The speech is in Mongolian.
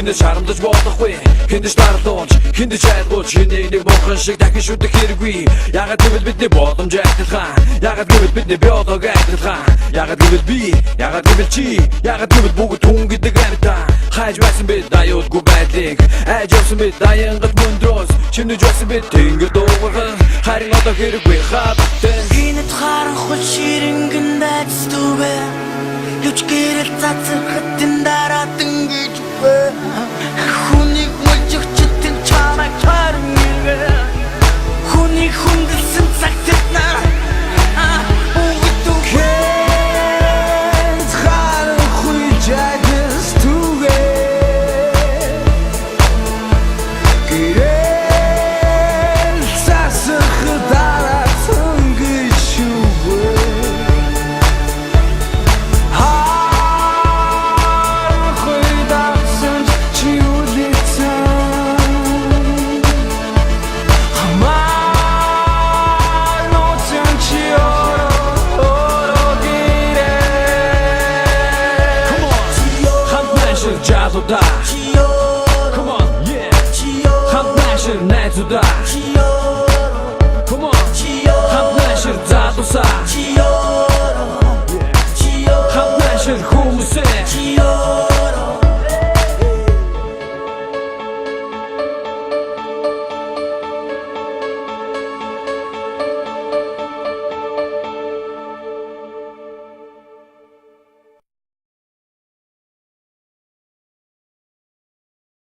Хинэ шарамдаж болохгүй хинэ старлууч хинэ чайлгууч хинэ нэг бохон шиг дахин шүтэх хэрэггүй ягаад гэвэл бидний боломж адилхан ягаад гэвэл бидний биолог адилхан ягаад гэвэл би ягаад гэвэл чи ягаад гэвэл бүгд хүн гэдэг амьтан хайж байсан бид аюулгүй байдлыг айж явсан бид аянгат мөндрөөс чинэж байсан бид тэнгэр дуугархан харин одоо хэрэггүй хатан хинэ харанхуй ширэнгэн байцтүгэ юуч гэрэл цацхаттэн дараатан гэж бэ хүнийг мөлжөгчтэн чамайг хармигэ хүнийг хүндэлсэн цагт на Come on, yeah. Хамт нашир найзуудаа